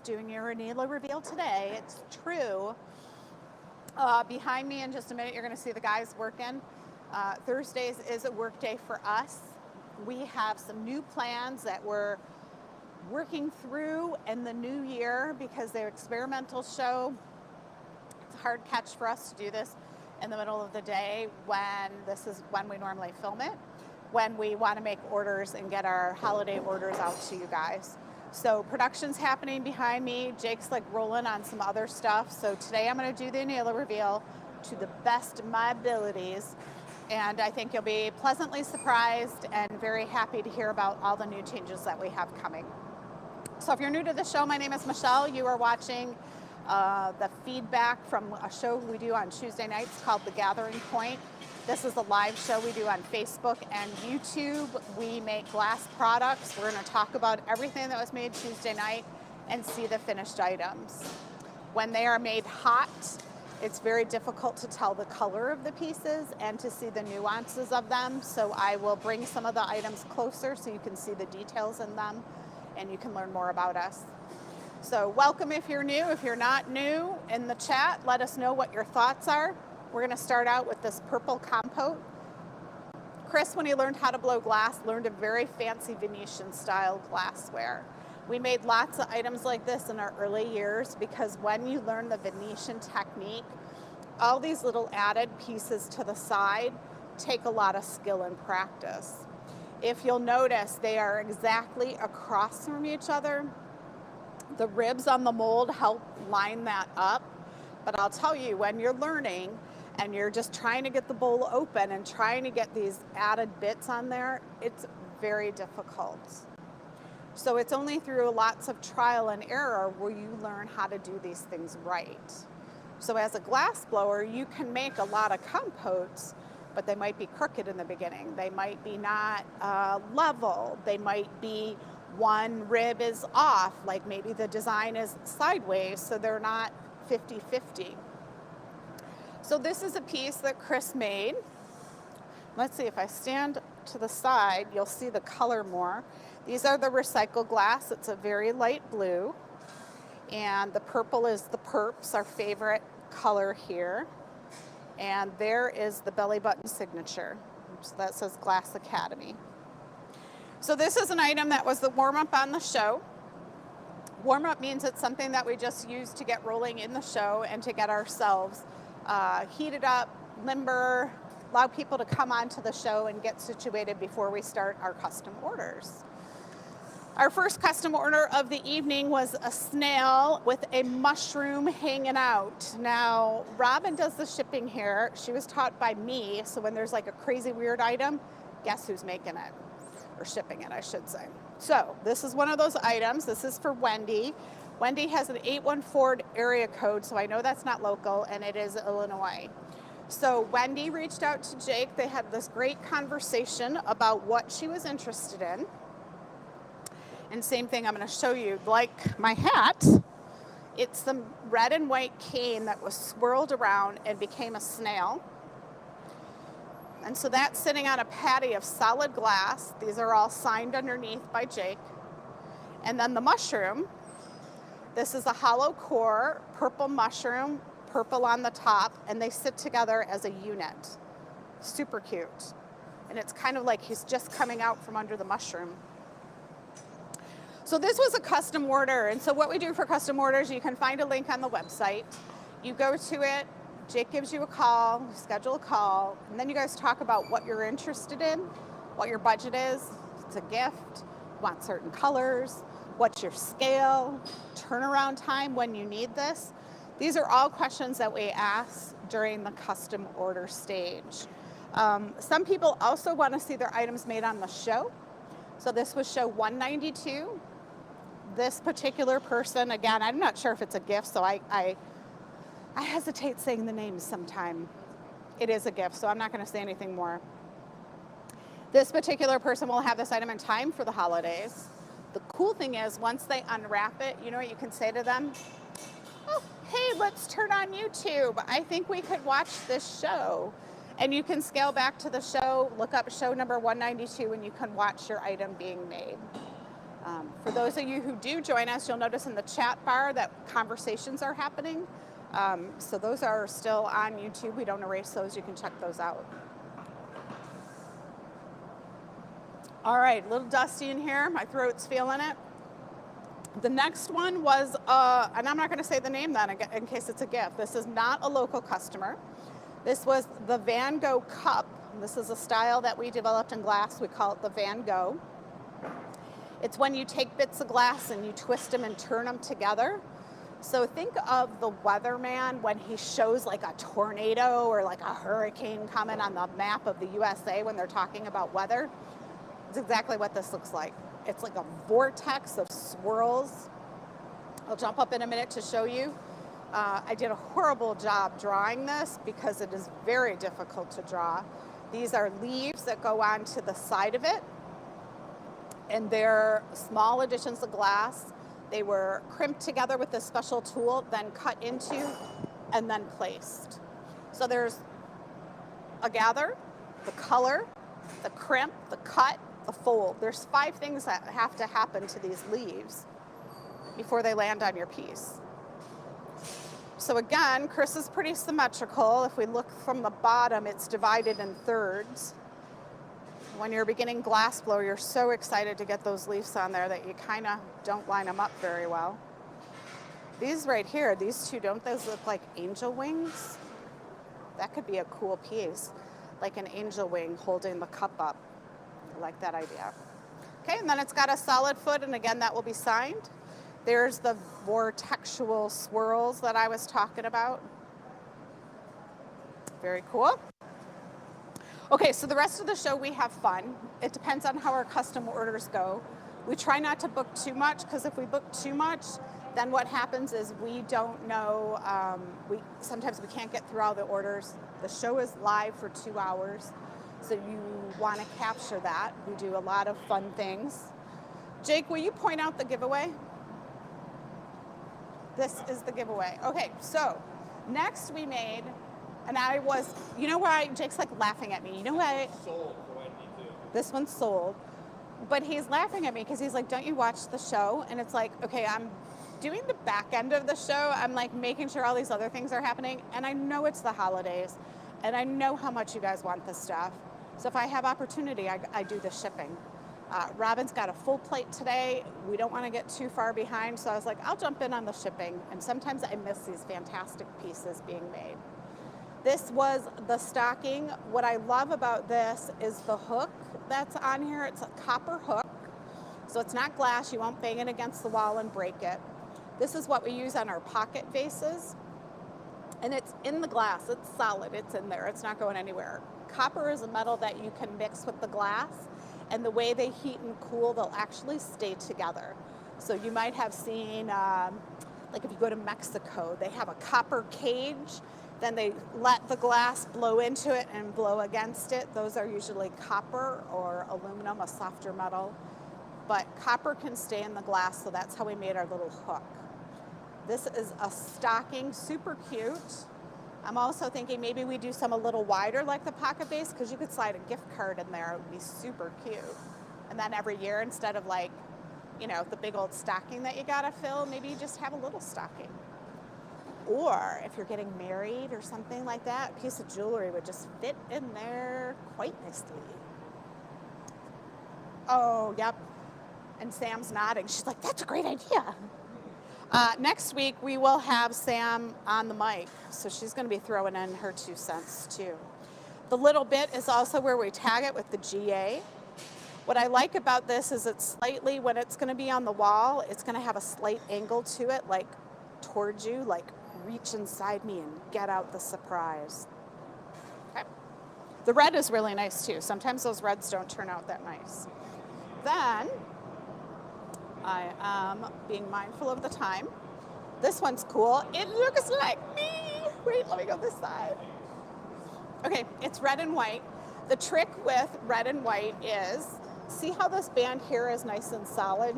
Doing your annealer reveal today. It's true. Behind me in just a minute, you're going to see the guys working. Thursdays is a work day for us. We have some new plans that we're working through in the new year because they're experimental show. It's a hard catch for us to do this in the middle of the day when this is when we normally film it, when we want to make orders and get our holiday orders out to you guys. So production's happening behind me. Jake's like rolling on some other stuff. So today I'm going to do the annealer reveal to the best of my abilities. And I think you'll be pleasantly surprised and very happy to hear about all the new changes that we have coming. So if you're new to the show, my name is Michelle. You are watching the feedback from a show we do on Tuesday nights called The Gathering Point. This is a live show we do on Facebook and YouTube. We make glass products. We're going to talk about everything that was made Tuesday night and see the finished items. When they are made hot, it's very difficult to tell the color of the pieces and to see the nuances of them. So I will bring some of the items closer so you can see the details in them and you can learn more about us. So welcome if you're new. If you're not new, in the chat, let us know what your thoughts are. We're going to start out with this purple compote. Chris, when he learned how to blow glass, learned a very fancy Venetian style glassware. We made lots of items like this in our early years because when you learn the Venetian technique, all these little added pieces to the side take a lot of skill and practice. If you'll notice, they are exactly across from each other. The ribs on the mold help line that up. But I'll tell you, when you're learning and you're just trying to get the bowl open and trying to get these added bits on there, it's very difficult. So it's only through lots of trial and error where you learn how to do these things right. So as a glass blower, you can make a lot of compotes, but they might be crooked in the beginning. They might be not level. They might be one rib is off, like maybe the design is sideways, so they're not 50-50. So this is a piece that Chris made. Let's see, if I stand to the side, you'll see the color more. These are the recycled glass. It's a very light blue. And the purple is the Perps, our favorite color here. And there is the belly button signature. So that says Glass Academy. So this is an item that was the warm-up on the show. Warm-up means it's something that we just use to get rolling in the show and to get ourselves heated up, limber, allow people to come onto the show and get situated before we start our custom orders. Our first custom order of the evening was a snail with a mushroom hanging out. Now, Robin does the shipping here. She was taught by me, so when there's like a crazy weird item, guess who's making it? Or shipping it, I should say. So this is one of those items. This is for Wendy. Wendy has an 814 area code, so I know that's not local, and it is Illinois. So Wendy reached out to Jake. They had this great conversation about what she was interested in. And same thing, I'm going to show you, like my hat, it's the red and white cane that was swirled around and became a snail. And so that's sitting on a patty of solid glass. These are all signed underneath by Jake. And then the mushroom, this is a hollow core, purple mushroom, purple on the top, and they sit together as a unit. Super cute. And it's kind of like he's just coming out from under the mushroom. So this was a custom order. And so what we do for custom orders, you can find a link on the website. You go to it. Jake gives you a call, you schedule a call, and then you guys talk about what you're interested in, what your budget is. It's a gift, you want certain colors, what's your scale, turnaround time when you need this. These are all questions that we ask during the custom order stage. Some people also want to see their items made on the show. So this was show 192. This particular person, again, I'm not sure if it's a gift, so I hesitate saying the names sometime. It is a gift, so I'm not going to say anything more. This particular person will have this item in time for the holidays. The cool thing is, once they unwrap it, you know what you can say to them? Oh, hey, let's turn on YouTube. I think we could watch this show. And you can scale back to the show, look up show number 192, and you can watch your item being made. For those of you who do join us, you'll notice in the chat bar that conversations are happening. So those are still on YouTube. We don't erase those. You can check those out. All right, a little dusty in here. My throat's feeling it. The next one was, and I'm not going to say the name then in case it's a gift. This is not a local customer. This was the Van Gogh cup. This is a style that we developed in glass. We call it the Van Gogh. It's when you take bits of glass and you twist them and turn them together. So think of the weatherman when he shows like a tornado or like a hurricane coming on the map of the USA when they're talking about weather. It's exactly what this looks like. It's like a vortex of swirls. I'll jump up in a minute to show you. I did a horrible job drawing this because it is very difficult to draw. These are leaves that go onto the side of it, and they're small additions of glass. They were crimped together with this special tool, then cut into, and then placed. So there's a gather, the color, the crimp, the cut, the fold. There's 5 things that have to happen to these leaves before they land on your piece. So again, Chris is pretty symmetrical. If we look from the bottom, it's divided in thirds. When you're a beginning glass blower, you're so excited to get those leaves on there that you kind of don't line them up very well. These right here, these two, don't those look like angel wings? That could be a cool piece, like an angel wing holding the cup up. I like that idea. Okay, and then it's got a solid foot, and again, that will be signed. There's the vortexual swirls that I was talking about. Very cool. Okay, so the rest of the show we have fun. It depends on how our custom orders go. We try not to book too much, because if we book too much, then what happens is we don't know, sometimes we can't get through all the orders. The show is live for 2 hours, so you want to capture that. We do a lot of fun things. Jake, will you point out the giveaway? This is the giveaway. Okay, so next we made, and I was, you know why, Jake's like laughing at me. You know why? Sold for what you do. This one's sold. But he's laughing at me because he's like, don't you watch the show? And it's like, okay, I'm doing the back end of the show. I'm like making sure all these other things are happening. And I know it's the holidays. And I know how much you guys want this stuff. So if I have opportunity, I do the shipping. Robin's got a full plate today. We don't want to get too far behind. So I was like, I'll jump in on the shipping. And sometimes I miss these fantastic pieces being made. This was the stocking. What I love about this is the hook that's on here. It's a copper hook. So it's not glass. You won't bang it against the wall and break it. This is what we use on our pocket vases. And it's in the glass. It's solid. It's in there. It's not going anywhere. Copper is a metal that you can mix with the glass. And the way they heat and cool, they'll actually stay together. So you might have seen, like if you go to Mexico, they have a copper cage. Then they let the glass blow into it and blow against it. Those are usually copper or aluminum, a softer metal. But copper can stay in the glass, so that's how we made our little hook. This is a stocking, super cute. I'm also thinking maybe we do some a little wider like the pocket vase, because you could slide a gift card in there. It would be super cute. And then every year, instead of like, you know, the big old stocking that you gotta fill, maybe you just have a little stocking. Or if you're getting married or something like that, a piece of jewelry would just fit in there quite nicely. Oh, yep. And Sam's nodding. She's like, that's a great idea. Next week, we will have Sam on the mic, so she's going to be throwing in her 2 cents, too. The little bit is also where we tag it with the GA. What I like about this is it's slightly, when it's going to be on the wall, it's going to have a slight angle to it, like towards you, like reach inside me and get out the surprise. Okay. The red is really nice, too. Sometimes those reds don't turn out that nice. Then I am being mindful of the time. This one's cool. It looks like me. Wait, let me go this side. Okay, it's red and white. The trick with red and white is, see how this band here is nice and solid?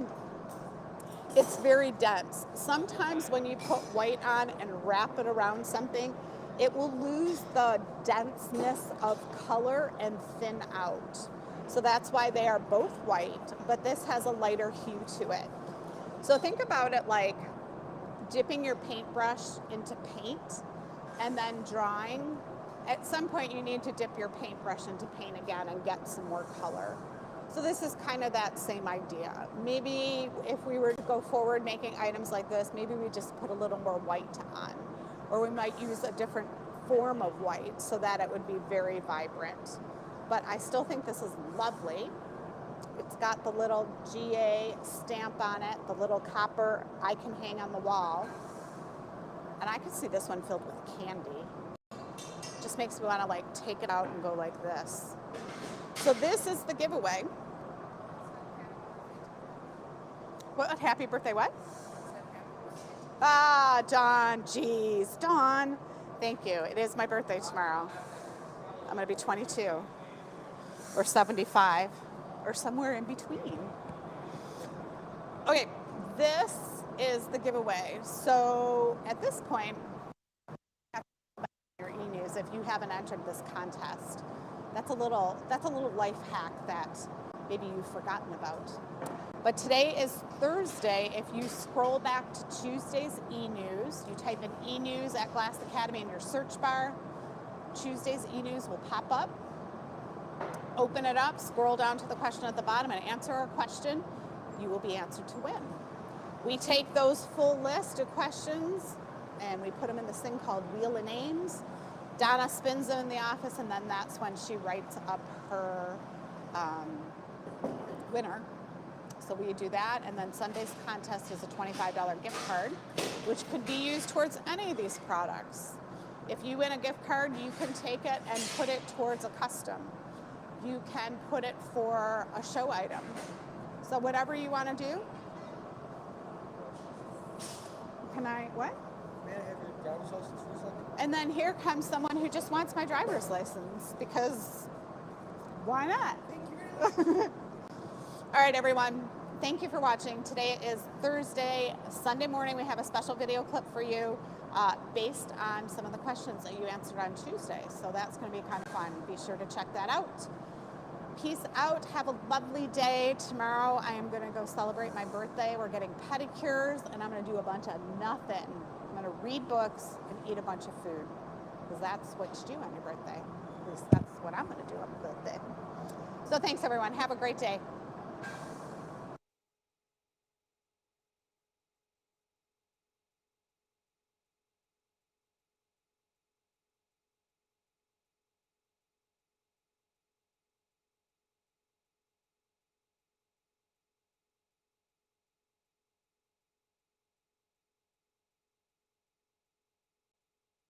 It's very dense. Sometimes when you put white on and wrap it around something, it will lose the denseness of color and thin out. So that's why they are both white, but this has a lighter hue to it. So think about it like dipping your paintbrush into paint and then drawing. At some point you need to dip your paintbrush into paint again and get some more color. So this is kind of that same idea. Maybe if we were to go forward making items like this, maybe we just put a little more white on, or we might use a different form of white so that it would be very vibrant. But I still think this is lovely. It's got the little GA stamp on it, the little copper I can hang on the wall. And I could see this one filled with candy. Just makes me want to like take it out and go like this. So this is the giveaway. What? Happy birthday what? Ah, Dawn, geez, Dawn. Thank you. It is my birthday tomorrow. I'm going to be 22 or 75 or somewhere in between. Okay, this is the giveaway. So at this point, your e-news, if you haven't entered this contest, that's a little life hack that maybe you've forgotten about. But today is Thursday. If you scroll back to Tuesday's e-news, you type in e-news at Glass Academy in your search bar, Tuesday's e-news will pop up. Open it up, scroll down to the question at the bottom and answer our question. You will be answered to win. We take those full list of questions and we put them in this thing called Wheel of Names. Donna spins them in the office and then that's when she writes up her winner. So we do that, and then Sunday's contest is a $25 gift card, which could be used towards any of these products. If you win a gift card, you can take it and put it towards a custom. You can put it for a show item. So whatever you want to do. Can I, what? May I have your driver's license for a second? And then here comes someone who just wants my driver's license, because why not? Thank you very much. All right, everyone. Thank you for watching. Today is Thursday. Sunday morning, we have a special video clip for you based on some of the questions that you answered on Tuesday. So that's going to be kind of fun. Be sure to check that out. Peace out. Have a lovely day. Tomorrow, I am going to go celebrate my birthday. We're getting pedicures, and I'm going to do a bunch of nothing. I'm going to read books and eat a bunch of food, because that's what you do on your birthday. At least that's what I'm going to do on my birthday. So thanks, everyone. Have a great day.